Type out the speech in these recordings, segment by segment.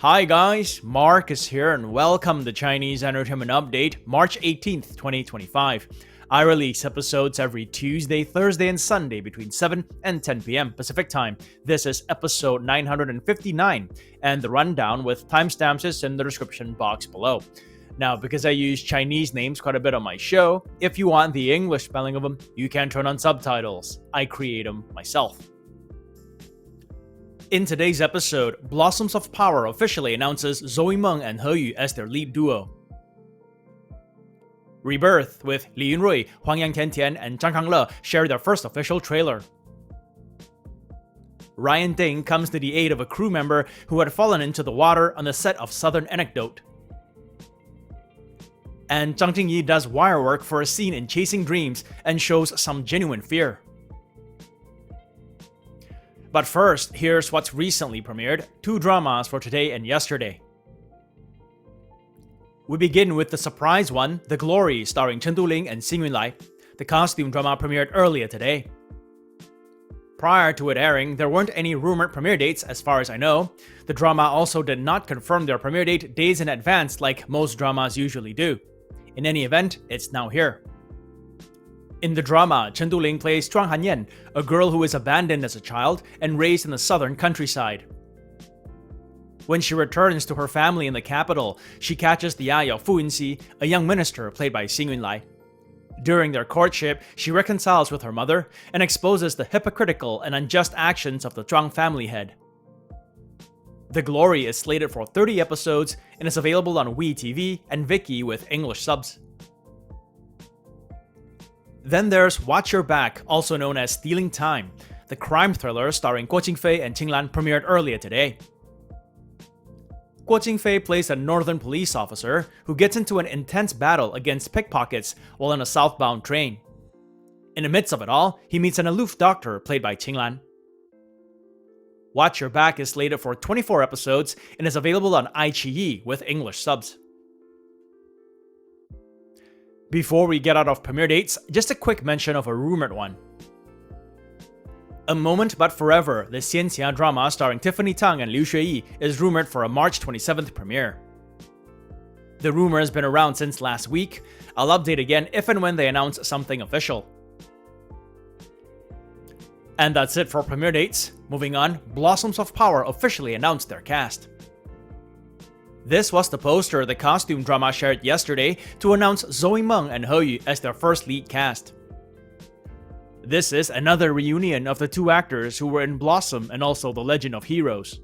Hi guys, Marcus here and welcome to Chinese Entertainment Update, March 18th, 2025. I release episodes every Tuesday, Thursday, and Sunday between 7 and 10 p.m. Pacific Time. This is episode 959, and the rundown with timestamps is in the description box below. Now, because I use Chinese names quite a bit on my show, if you want the English spelling of them, you can turn on subtitles. I create them myself. In today's episode, Blossoms of Power officially announces Zoey Meng and He Yu as their lead duo. Rebirth with Yunrui, Huang Tian, and Zhang share their first official trailer. Ryan Ding comes to the aid of a crew member who had fallen into the water on the set of Southern Anecdote. And Jingyi does wire work for a scene in Chasing Dreams and shows some genuine fear. But first, here's what's recently premiered, 2 dramas for today and yesterday. We begin with the surprise one, The Glory, starring Chen Duling and Xing Yunlai. The costume drama premiered earlier today. Prior to it airing, there weren't any rumored premiere dates as far as I know. The drama also did not confirm their premiere date days in advance like most dramas usually do. In any event, it's now here. In the drama, Chen Duling plays Zhuang Hanyan, a girl who is abandoned as a child and raised in the southern countryside. When she returns to her family in the capital, she catches the eye of Fu Yunxi, a young minister played by Xing Yunlai. During their courtship, she reconciles with her mother and exposes the hypocritical and unjust actions of the Zhang family head. The Glory is slated for 30 episodes and is available on WeTV and Viki with English subs. Then there's Watch Your Back, also known as Stealing Time. The crime thriller starring Guo Jingfei and Qinglan premiered earlier today. Guo Jingfei plays a northern police officer who gets into an intense battle against pickpockets while on a southbound train. In the midst of it all, he meets an aloof doctor played by Qinglan. Watch Your Back is slated for 24 episodes and is available on iQIYI with English subs. Before we get out of premiere dates, just a quick mention of a rumored one. A Moment But Forever, the Xianxia drama starring Tiffany Tang and Liu Xueyi, is rumored for a March 27th premiere. The rumor has been around since last week. I'll update again if and when they announce something official. And that's it for premiere dates. Moving on, Blossoms of Power officially announced their cast. This was the poster the costume drama shared yesterday to announce Zoey Meng and He Yu as their first lead cast. This is another reunion of the 2 actors who were in Blossom and also The Legend of Heroes.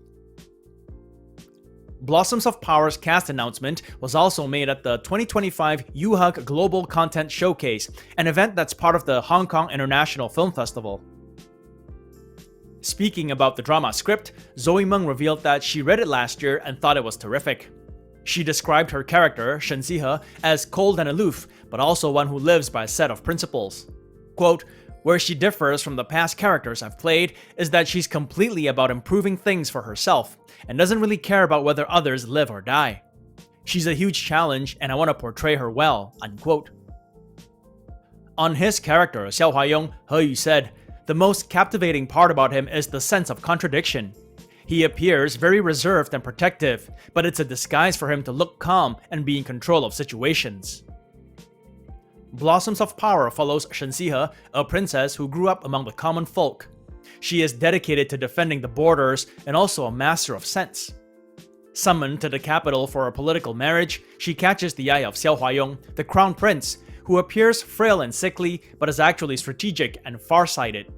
Blossoms of Power's cast announcement was also made at the 2025 UHUG Global Content Showcase, an event that's part of the Hong Kong International Film Festival. Speaking about the drama script, Zoey Meng revealed that she read it last year and thought it was terrific. She described her character, Shen Zihe, as cold and aloof, but also one who lives by a set of principles. Quote, "Where she differs from the past characters I've played is that she's completely about improving things for herself, and doesn't really care about whether others live or die. She's a huge challenge and I want to portray her well," unquote. On his character, Xiao Huayong, He Yu said, "The most captivating part about him is the sense of contradiction. He appears very reserved and protective, but it's a disguise for him to look calm and be in control of situations." Blossoms of Power follows Shen Zihe, a princess who grew up among the common folk. She is dedicated to defending the borders and also a master of sense. Summoned to the capital for a political marriage, she catches the eye of Xiao Huayong, the crown prince, who appears frail and sickly but is actually strategic and farsighted.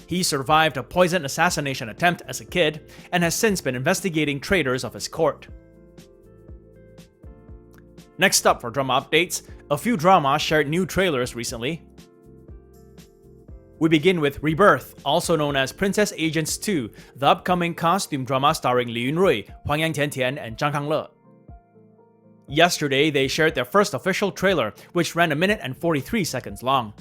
He survived a poison assassination attempt as a kid and has since been investigating traitors of his court. Next up for drama updates, a few dramas shared new trailers recently. We begin with Rebirth, also known as Princess Agents 2, the upcoming costume drama starring Yunrui, Huang Tian, and Zhang. Yesterday, they shared their first official trailer, which ran 1 minute and 43 seconds long.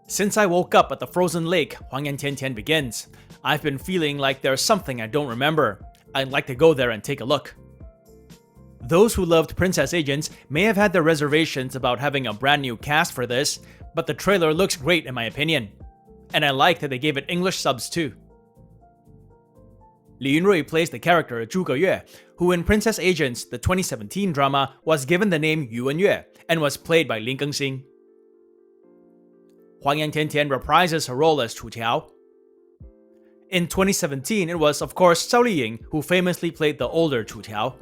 "Since I woke up at the frozen lake," Huang Tian begins, "I've been feeling like there's something I don't remember. I'd like to go there and take a look." Those who loved Princess Agents may have had their reservations about having a brand new cast for this, but the trailer looks great in my opinion. And I like that they gave it English subs too. Li Yunrui plays the character Zhuge Yue, who in Princess Agents, the 2017 drama, was given the name Yuan Yue and was played by Lin Gengxing. Huang Yang Tiantian reprises her role as Chu Tiao. In 2017, it was, of course, Zhao Liying who famously played the older Chu Tiao.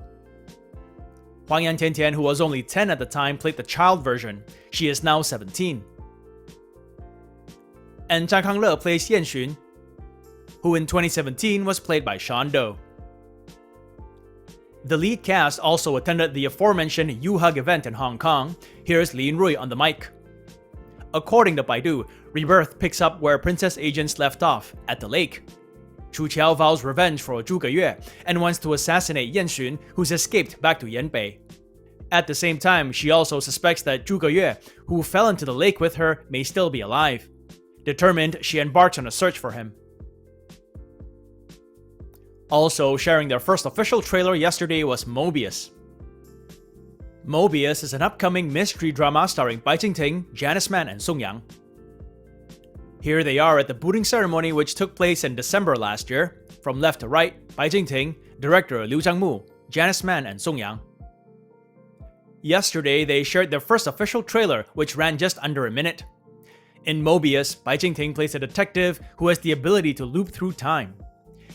Huang Yang Tiantian, who was only 10 at the time, played the child version. She is now 17. And Zhang Kangle plays Yan Xun, who in 2017 was played by Shan Do. The lead cast also attended the aforementioned U-Hug event in Hong Kong. Here's Li Yunrui on the mic. According to Baidu, Rebirth picks up where Princess Agents left off, at the lake. Chu Qiao vows revenge for Zhuge Yue and wants to assassinate Yan Xun, who's escaped back to Yanbei. At the same time, she also suspects that Zhuge Yue, who fell into the lake with her, may still be alive. Determined, she embarks on a search for him. Also sharing their first official trailer yesterday was Mobius. Mobius is an upcoming mystery drama starring Bai Jingting, Janice Man, and Song Yang. Here they are at the booting ceremony, which took place in December last year. From left to right, Bai Jingting, director Liu Zhangmu, Janice Man, and Song Yang. Yesterday, they shared their first official trailer, which ran just under a minute. In Mobius, Bai Jingting plays a detective who has the ability to loop through time.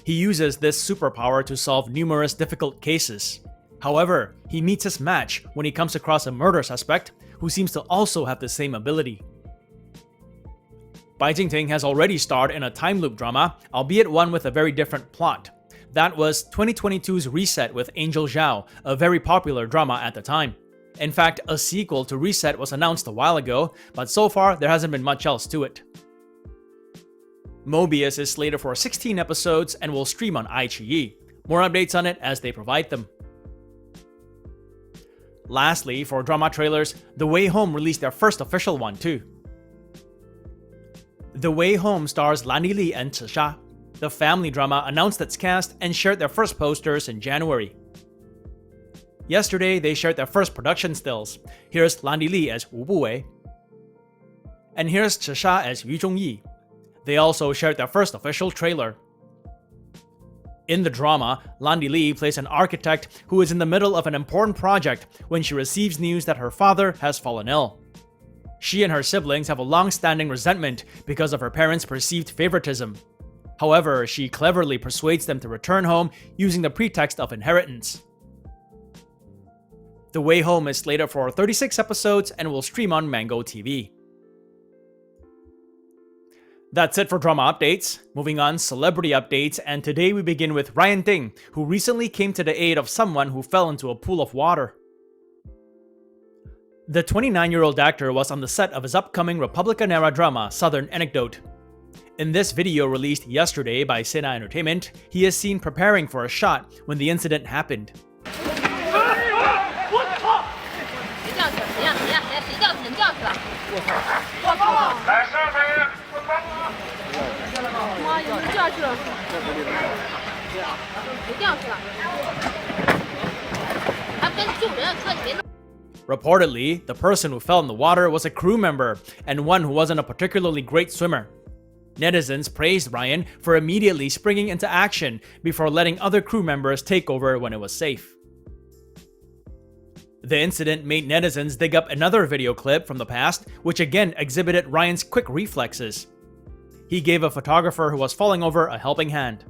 He uses this superpower to solve numerous difficult cases. However, he meets his match when he comes across a murder suspect who seems to also have the same ability. Bai Jingting has already starred in a time loop drama, albeit one with a very different plot. That was 2022's Reset with Angel Zhao, a very popular drama at the time. In fact, a sequel to Reset was announced a while ago, but so far there hasn't been much else to it. Mobius is slated for 16 episodes and will stream on iQIYI. More updates on it as they provide them. Lastly, for drama trailers, The Way Home released their first official one too. The Way Home stars Lan Li and Zhisha. The family drama announced its cast and shared their first posters in January. Yesterday, they shared their first production stills. Here's Lan Li as Wu Buwei. And here's Zhisha as Yu Zhongyi. They also shared their first official trailer. In the drama, Lan Li plays an architect who is in the middle of an important project when she receives news that her father has fallen ill. She and her siblings have a long-standing resentment because of her parents' perceived favoritism. However, she cleverly persuades them to return home using the pretext of inheritance. The Way Home is slated for 36 episodes and will stream on Mango TV. That's it for drama updates. Moving on, celebrity updates, and today we begin with Ryan Ding, who recently came to the aid of someone who fell into a pool of water. The 29-year-old actor was on the set of his upcoming Republican-era drama, Southern Anecdote. In this video released yesterday by Sena Entertainment, he is seen preparing for a shot when the incident happened. Reportedly, the person who fell in the water was a crew member and one who wasn't a particularly great swimmer. Netizens praised Ryan for immediately springing into action before letting other crew members take over when it was safe. The incident made netizens dig up another video clip from the past, which again exhibited Ryan's quick reflexes. He gave a photographer who was falling over a helping hand.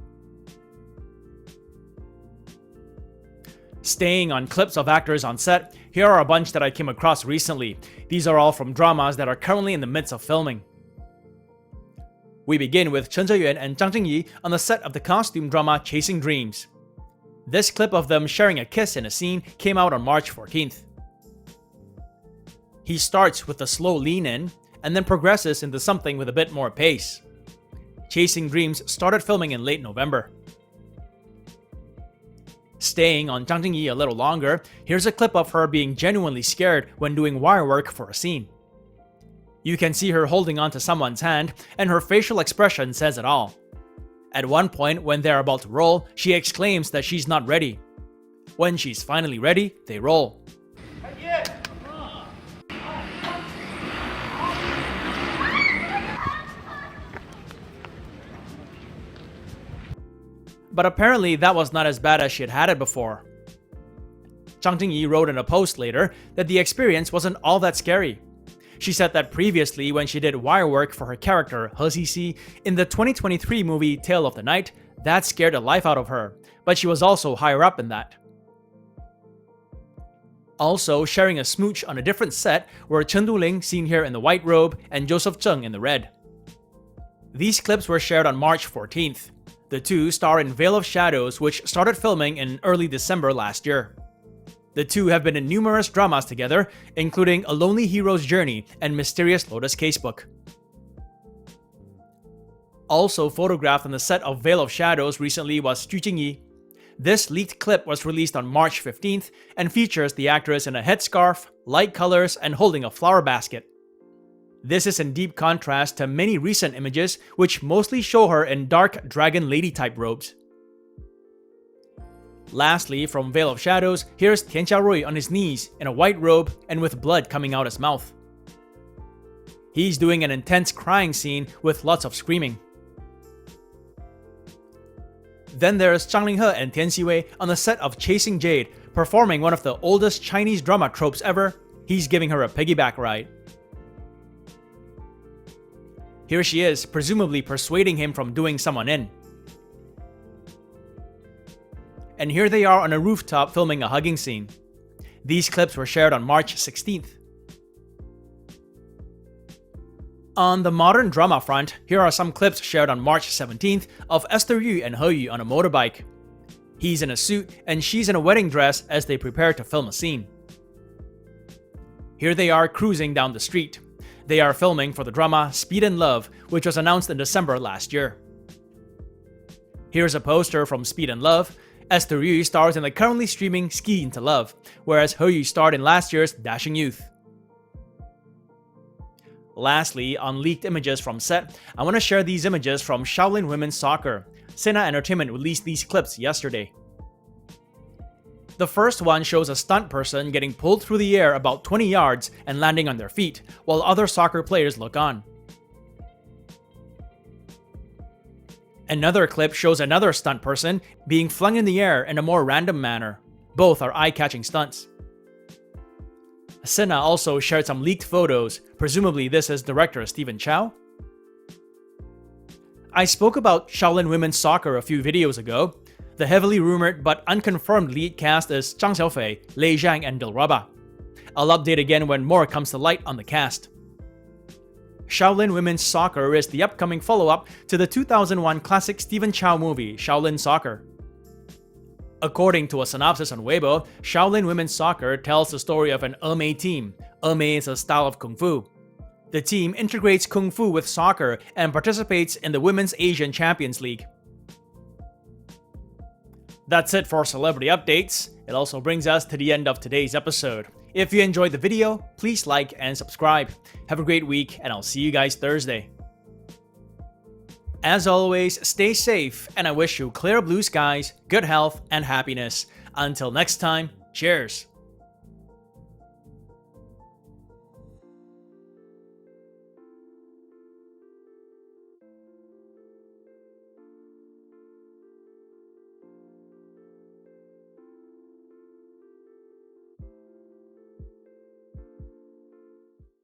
Staying on clips of actors on set, here are a bunch that I came across recently. These are all from dramas that are currently in the midst of filming. We begin with Chen Zheyuan and Zhang Jingyi on the set of the costume drama Chasing Dreams. This clip of them sharing a kiss in a scene came out on March 14th. He starts with a slow lean in, and then progresses into something with a bit more pace. Chasing Dreams started filming in late November. Staying on Zhang Jingyi a little longer, here's a clip of her being genuinely scared when doing wire work for a scene. You can see her holding onto someone's hand, and her facial expression says it all. At one point, when they're about to roll, she exclaims that she's not ready. When she's finally ready, they roll. but apparently that was not as bad as she had had it before. Jingyi wrote in a post later that the experience wasn't all that scary. She said that previously, when she did wire work for her character He Xixi in the 2023 movie Tale of the Night, that scared the life out of her, but she was also higher up in that. Also sharing a smooch on a different set were Chen Duling, seen here in the white robe, and Joseph Zhang in the red. These clips were shared on March 14th. The two star in Veil of Shadows, which started filming in early December last year. The two have been in numerous dramas together, including A Lonely Hero's Journey and Mysterious Lotus Casebook. Also photographed on the set of Veil of Shadows recently was Jingyi. This leaked clip was released on March 15th and features the actress in a headscarf, light colors, and holding a flower basket. This is in deep contrast to many recent images, which mostly show her in dark dragon lady type robes. Lastly, from Veil of Shadows, here's Yunrui on his knees in a white robe and with blood coming out his mouth. He's doing an intense crying scene with lots of screaming. Then there's Zhang and Tian Xiwei on the set of Chasing Jade, performing one of the oldest Chinese drama tropes ever. He's giving her a piggyback ride. Here she is, presumably persuading him from doing someone in. And here they are on a rooftop filming a hugging scene. These clips were shared on March 16th. On the modern drama front, here are some clips shared on March 17th of Esther Yu and He Yu on a motorbike. He's in a suit and she's in a wedding dress as they prepare to film a scene. Here they are cruising down the street. They are filming for the drama Speed and Love, which was announced in December last year. Here's a poster from Speed and Love. Esther Yu stars in the currently streaming Ski into Love, whereas He Yu starred in last year's Dashing Youth. Lastly, on leaked images from set, I want to share these images from Shaolin Women's Soccer. Sina Entertainment released these clips yesterday. The first one shows a stunt person getting pulled through the air about 20 yards and landing on their feet, while other soccer players look on. Another clip shows another stunt person being flung in the air in a more random manner. Both are eye-catching stunts. Sina also shared some leaked photos, presumably this is director Stephen Chow. I spoke about Shaolin Women's Soccer a few videos ago. The heavily rumored but unconfirmed lead cast is Zhang Xiaofei, Lei Zhang, and Dilraba. I'll update again when more comes to light on the cast. Shaolin Women's Soccer is the upcoming follow-up to the 2001 classic Stephen Chow movie, Shaolin Soccer. According to a synopsis on Weibo, Shaolin Women's Soccer tells the story of an Emei team. Emei is a style of Kung Fu. The team integrates Kung Fu with soccer and participates in the Women's Asian Champions League. That's it for celebrity updates. It also brings us to the end of today's episode. If you enjoyed the video, please like and subscribe. Have a great week, and I'll see you guys Thursday. As always, stay safe, and I wish you clear blue skies, good health, and happiness. Until next time, cheers!